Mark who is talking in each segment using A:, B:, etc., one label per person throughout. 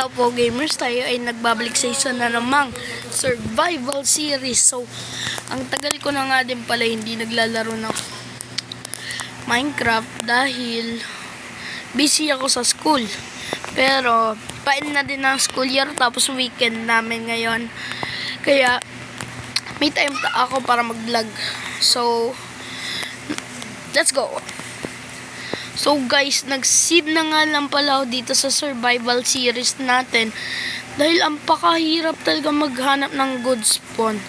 A: Kumusta po gamers? Tayo ay nagbabalik sa isa na namang survival series. So, ang tagal ko na nga din pala hindi naglalaro ng Minecraft dahil busy ako sa school. Pero, pain na din ang school year tapos weekend namin ngayon. Kaya, may time ako para mag-vlog. So, let's go! So guys, nag-seed na nga lang pala ako dito sa survival series natin dahil ang pakahirap talaga maghanap ng good spawn.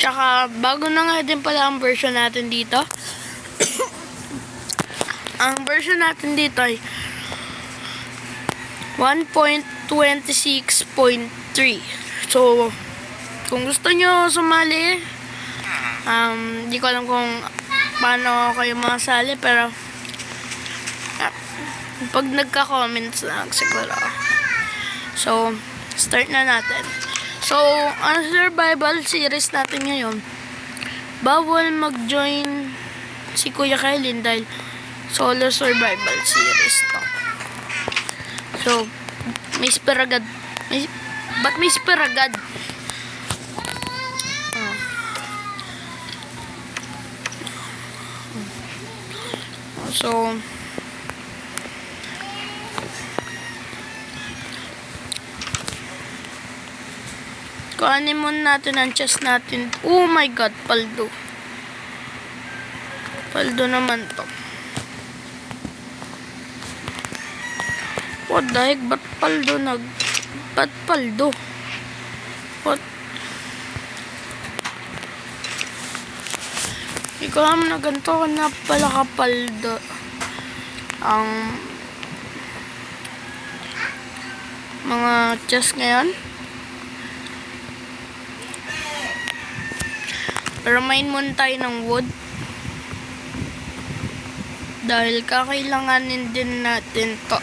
A: Tsaka bago na nga din pala ang version natin dito. Ang version natin dito ay 1.26.3. So, kung gusto nyo sumali, di ko alam kung paano kayo masali, pero pag nagka-comments lang siguro. So, start na natin. So, ang survival series natin ngayon, bawal mag-join si Kuya Kylin dahil solo survival series to. So, may spear agad. Ba't may spear agad? So, kuhanin muna natin ang chest natin. Oh my god, paldo. Paldo naman to. What the heck? Ba't paldo ba't paldo? What? Ikaw naman na ganito na pala kapaldo ang mga chest ngayon. Pero main muna tayo ng wood dahil kakailanganin din natin to.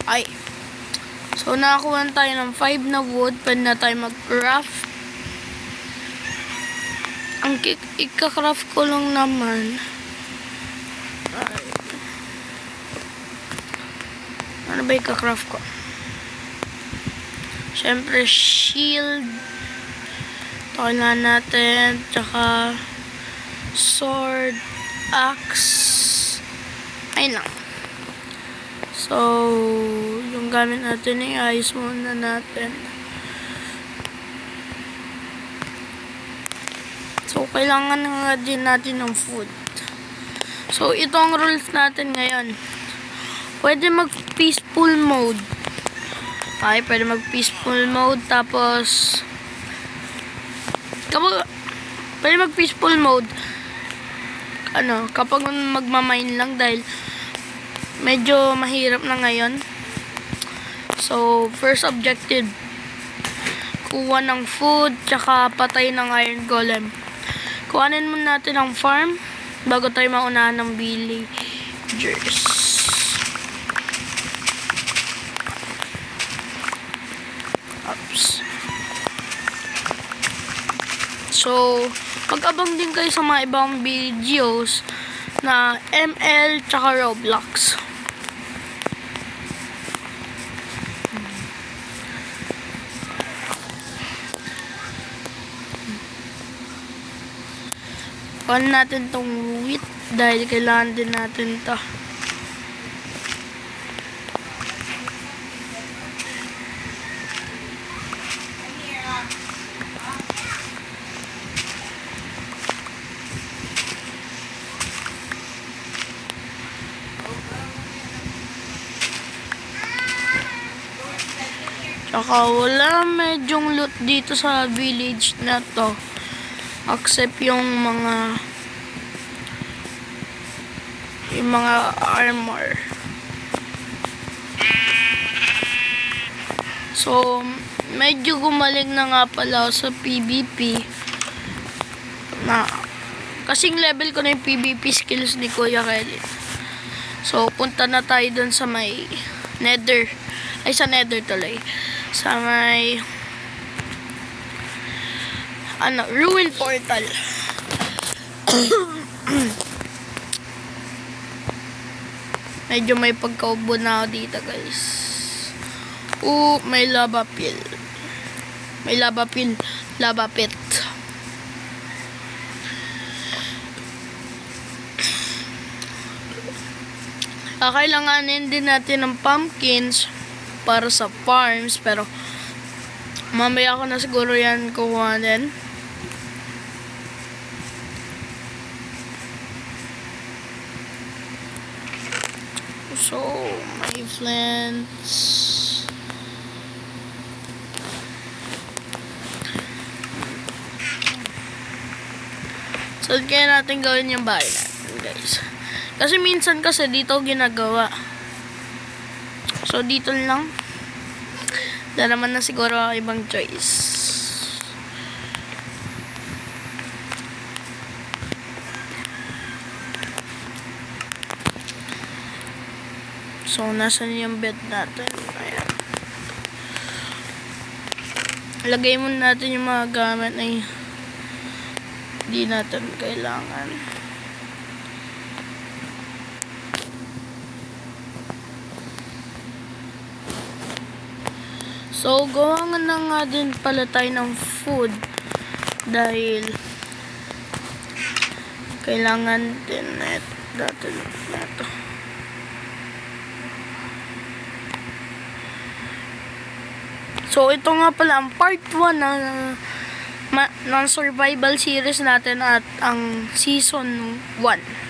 A: Ay. So, nakakuha tayo ng 5 na wood. Pwede na tayo mag-craft. Ang ika-craft ko lang naman. Ay. Ano ba ika-craft ko? Siyempre, shield. Kailangan natin. Tsaka, sword, axe. Ayun lang. So, yung gamit natin ay ayos muna natin. So, kailangan nga din natin ng food. So, ito ang rules natin ngayon. Pwede mag-peaceful mode. Okay, pwede mag-peaceful mode. Tapos, pwede mag-peaceful mode. Kapag magmamine lang dahil medyo mahirap na ngayon. So, first objective, kuha ng food, tsaka patay ng iron golem. Kuhanin muna natin ang farm bago tayo maunahan ng villagers. Oops. So, mag-abang din kayo sa mga ibang videos na ML tsaka Roblox. Kuhan natin tong wheat dahil kailangan din natin to. Tsaka wala medyong loot dito sa village na to. Except yung mga armor. So, medyo gumaling na nga pala sa PvP na Kasing level ko na yung PvP skills ni Kuya Kelly. So, punta na tayo dun sa may Nether. Ay, sa Nether tuloy. Sa may Ruin Portal. Medyo may pagkaubo na ako dito, guys. May lava pill. May lava pill. Lava pit. Kailanganin din natin ng pumpkins para sa farms, pero mamaya ko na siguro yan kukuhanin. So, my flints. So, kaya natin gawin yung bahay natin, guys. Kasi minsan kasi dito ginagawa. So, dito lang. Wala naman na siguro ibang choice. So, nasan yung bed natin? Ayan. Lagay muna natin yung mga gamit na hindi natin kailangan. So, gawa na nga din pala tayo ng food dahil kailangan din natin ito. So, ito nga pala ang part 1 ng survival series natin at ang season 1.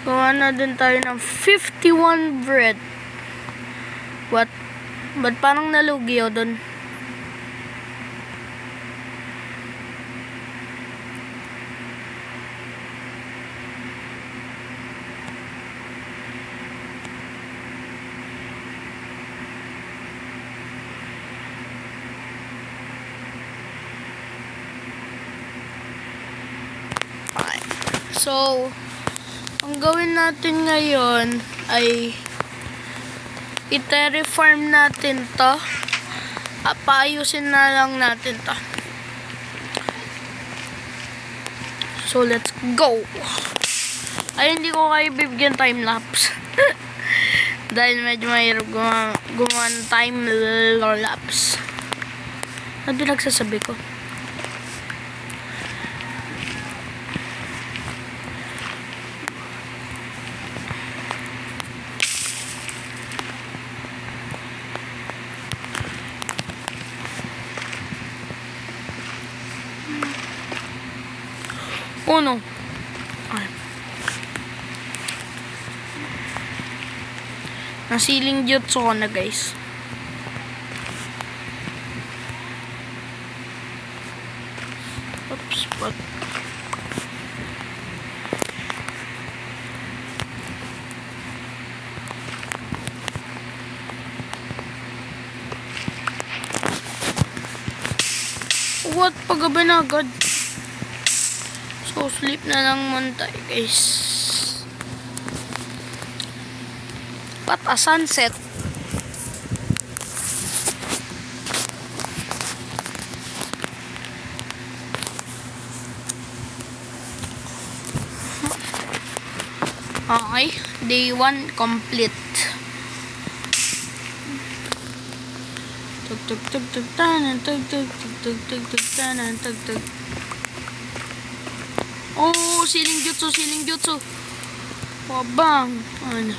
A: Gawa na din tayo ng 51 bread. What? Ba't parang nalugi ako dun? So, ang gawin natin ngayon ay i-terraform natin to. Paayusin na lang natin to. So, let's go! Ay, hindi ko kayo bibigyan time-lapse. Dahil medyo mahirap gumawa ng time-lapse. Ano pinagsasabi ko? Oh no. Ay. Nasiling jutsu ko na, guys. Oops, what? What? Paggabi na agad. So, sleep na lang muna tayo, guys. But a sunset. Okay, day 1 complete. Tug tug tug tug tanan, tug tug tug tug tug tug tanan, tug tug. Oh, siling jutsu, siling jutsu. Wabang. Ano?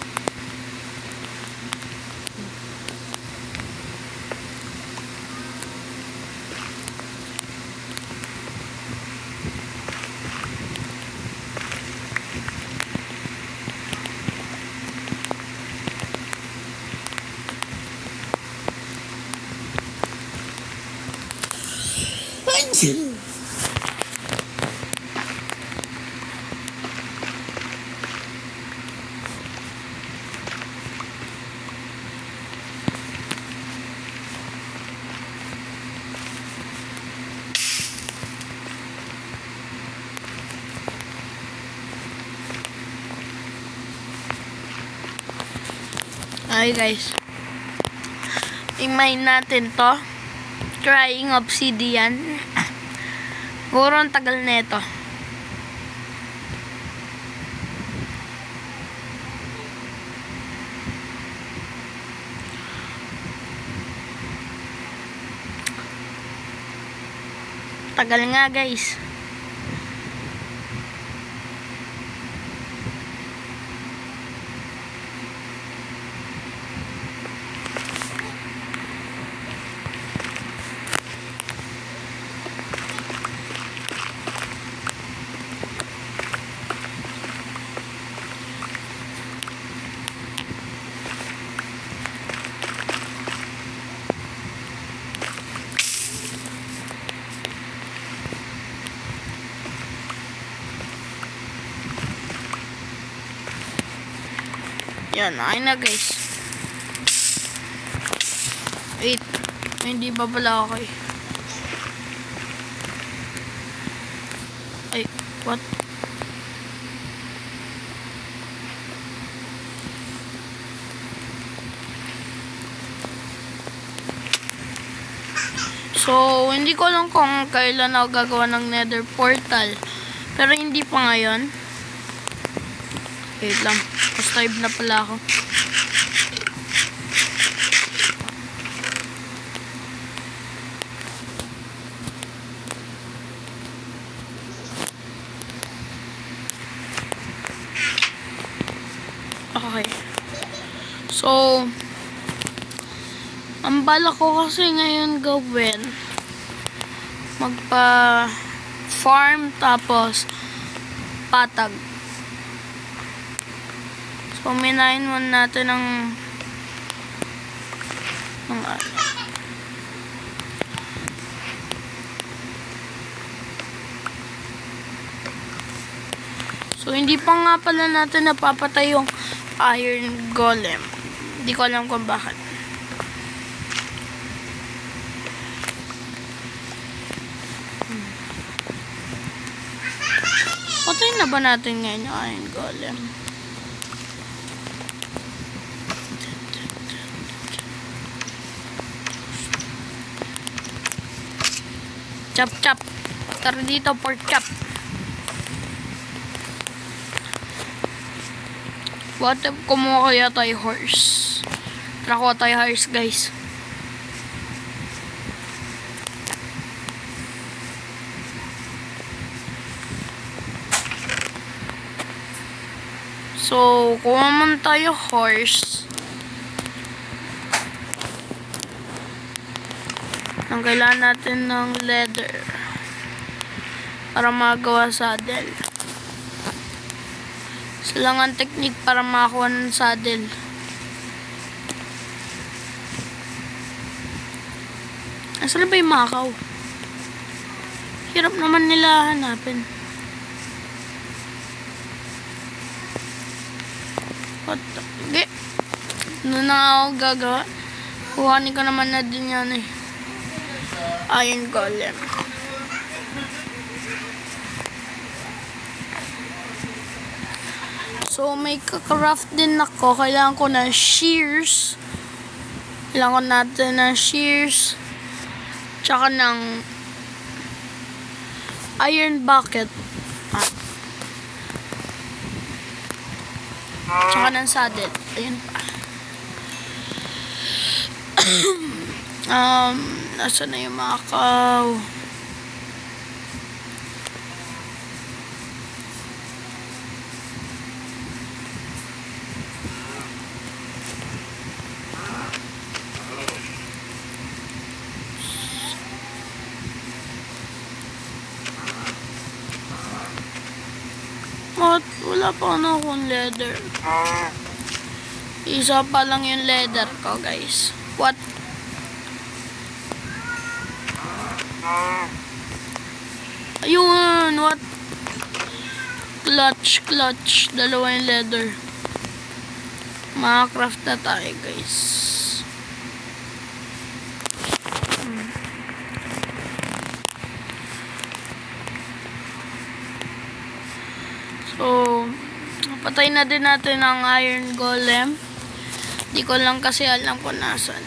A: Okay guys. I-mine natin to. Crying obsidian. Siguro ang tagal na ito. Tagal nga guys. Yan, ayun na guys. Wait, hindi pa pala okay. Ay, what? So, hindi ko alam kung kailan ako gagawa ng nether portal. Pero hindi pa ngayon. Wait lang. Subscribe na pala ako. Okay. So, ang bala ko kasi ngayon gawin, magpa-farm tapos patag. So, minayin muna natin ng So, hindi pa nga pala natin napapatay yung iron golem. Hindi ko alam kung bakit. Patayin na ba natin ngayon yung iron golem? Chop chop. Tara dito, pork chop. What if kumuha kaya tayo horse? Tara ko tayo horse guys. So, kuha man tayo horse. Ang kailangan natin ng leather para magawa saddle. Sila nga ang technique para makakuha ng saddle. Asan ba yung makaw? Hirap naman nila hanapin. What the? Okay. Ano na ako gagawa? Kuhanin ko naman na din yan eh. Iron golem. So, may kakaraft din ako. Kailangan ko ng shears. Kailangan natin ng shears. Tsaka ng iron bucket. Tsaka ng saddle. Ayan pa. Nasa na yung makaw? What? Wala pa na akong leather. Isa pa lang yung leather ko, guys. What? Ayun, what? Clutch. Dalawa yung leather. Maka-craft na tayo, guys. So, patay na din natin ang iron golem. Di ko lang kasi alam kung nasan.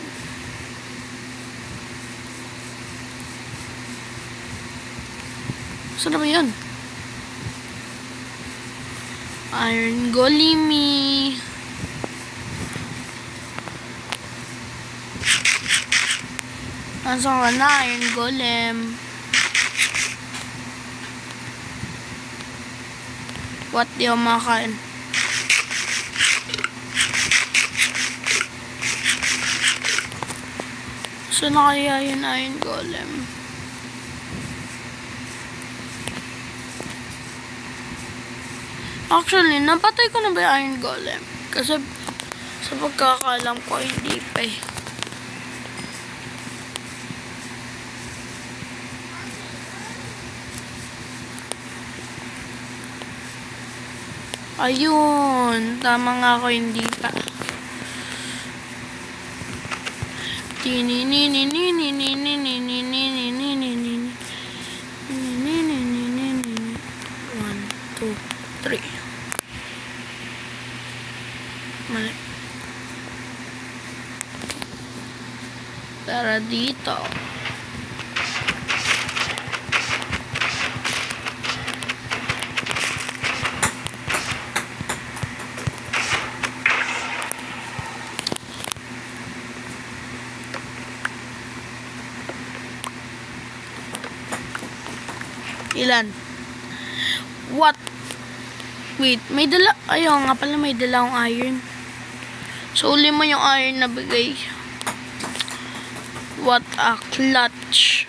A: Saan na ba yun? Iron Golemy. Nasaan ka na, Iron Golem? What, di ako makakain? Saan na kaya yun, Iron Golem? Actually, napatay ko na ba yung Iron Golem? Kasi sa pagkakaalam ko, hindi pa eh. Ayun, tama nga ako, hindi pa. One, two, three. Mali. Tara dito. Ilan? What? Wait, may dala. Ayaw nga pala, may dala akong iron. So, uli mo yung iron na bigay. What a clutch.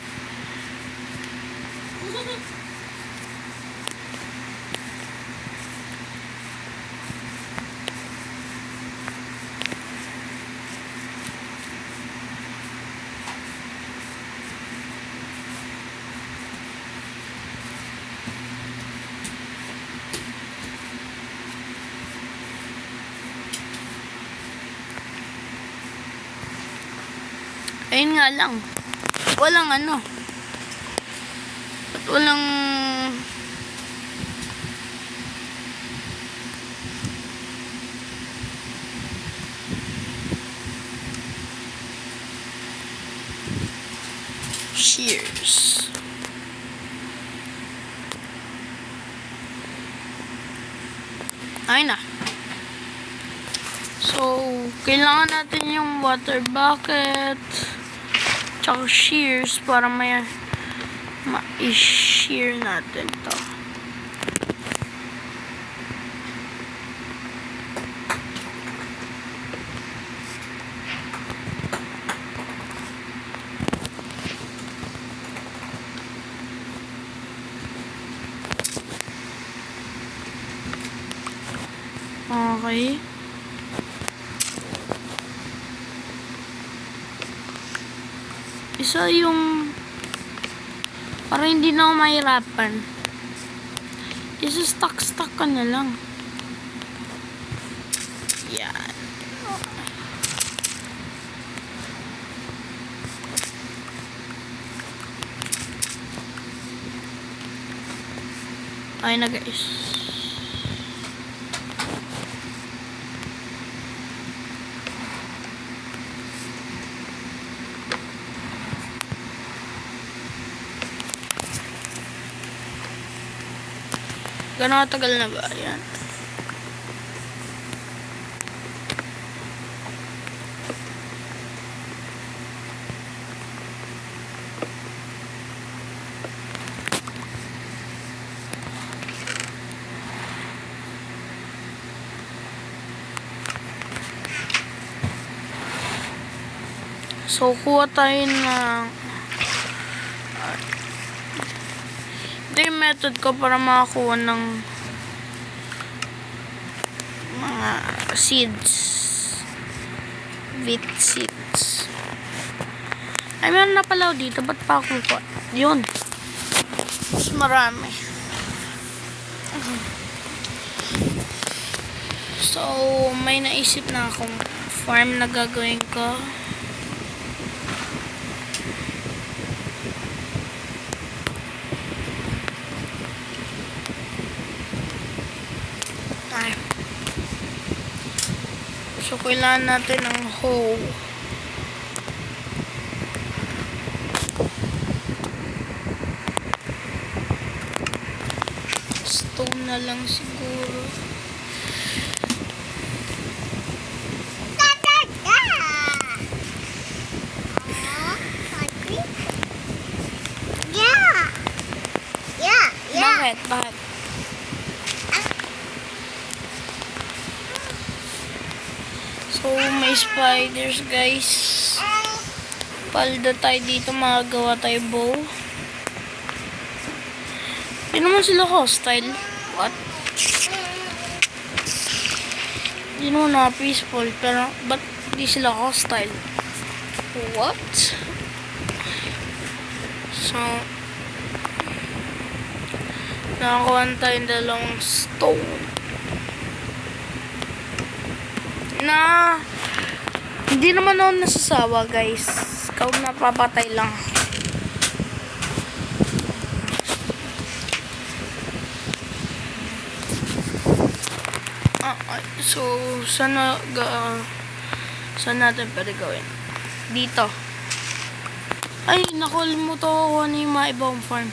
A: Ayun nga lang. Walang ano. At walang... shears. Ayun na. So, kailangan natin yung water bucket. Tsaka shears para ma-shear natin to. Okay. Isa yung para hindi na ako mahirapan. Isa stuck ka na lang. Yan. Ay na guys. Gano'ng tagal na ba? Ayan. So, kuha tayo ng ito yung method ko para makakuha ng mga seeds. Wheat seeds. Ay, meron na pala dito. Ba't pa ako kuha? Yun. Mas marami. So, may naisip na akong farm na gagawin ko. So, So, kailangan natin ng hoe. Stone na lang siguro. Bakit? So, may spiders, guys. Palda tayo dito, magagawa tayo bow. Hindi naman sila hostile. What? Hindi naman na peaceful, pero ba't hindi sila hostile? What? So, nakakuha tayong dalawang stone. Na hindi naman ako nasasawa, guys. Ikaw napapatay lang. So saan natin pwede gawin? Dito. Ay, nakalimutan ko ano yung mga ibang farm.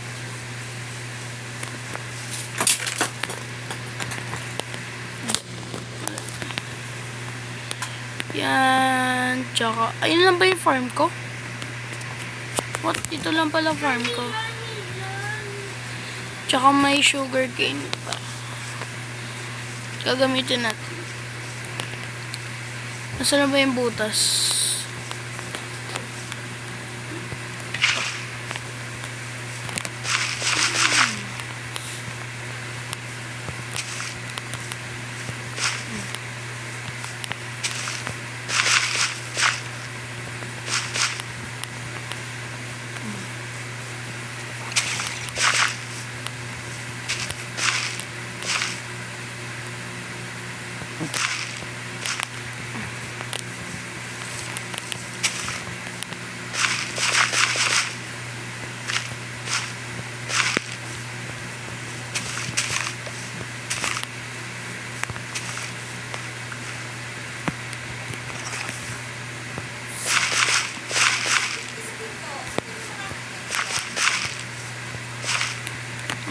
A: Yan. Tsaka, ayun lang ba yung farm ko? What? Ito lang pala farm ko. Tsaka may sugar cane pa. Gagamitin natin. Nasaan na ba yung butas?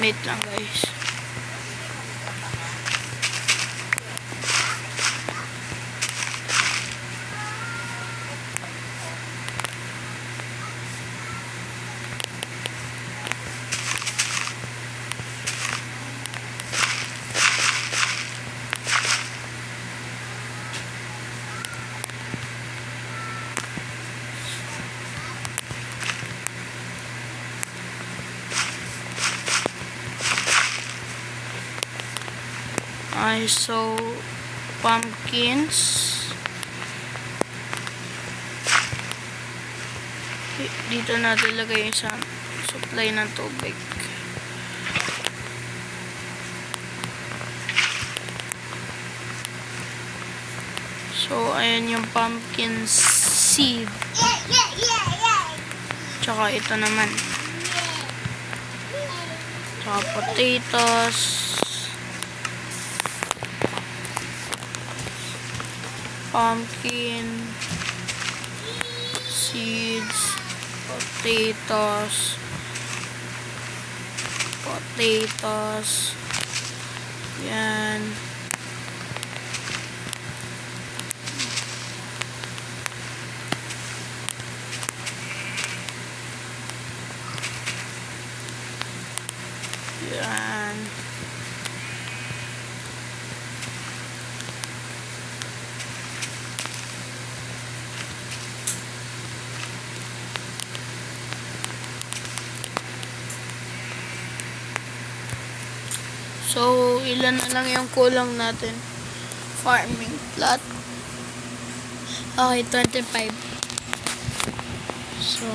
A: Wait lang, guys. I saw pumpkins. Dito natin lagay yung isang supply ng tubig. So, ayan yung pumpkin seed. Tsaka ito naman. Tsaka potatoes. Pumpkin seeds, potatoes, yan. Yan. So, ilan na lang yung kulang natin? Farming plot. Okay, 25. So,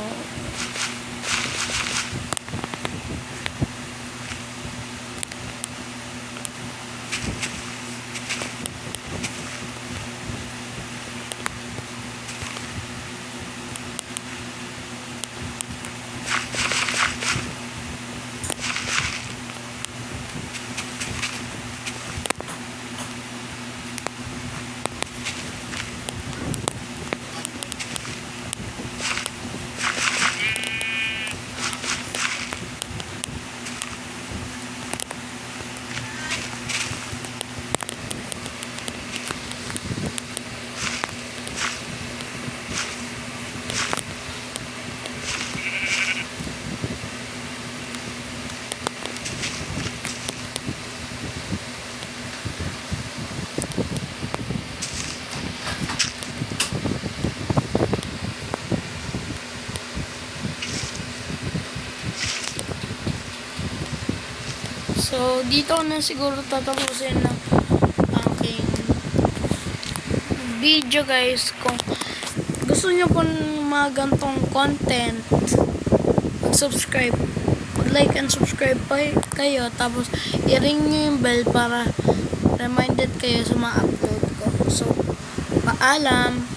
A: So, dito ko na siguro tatapusin ng aking video guys. Kung gusto nyo po ng mga gantong content, mag-subscribe. Mag-like and subscribe pa kayo. Tapos, i-ring nyo yung bell para reminded kayo sa mga upload ko. So, paalam!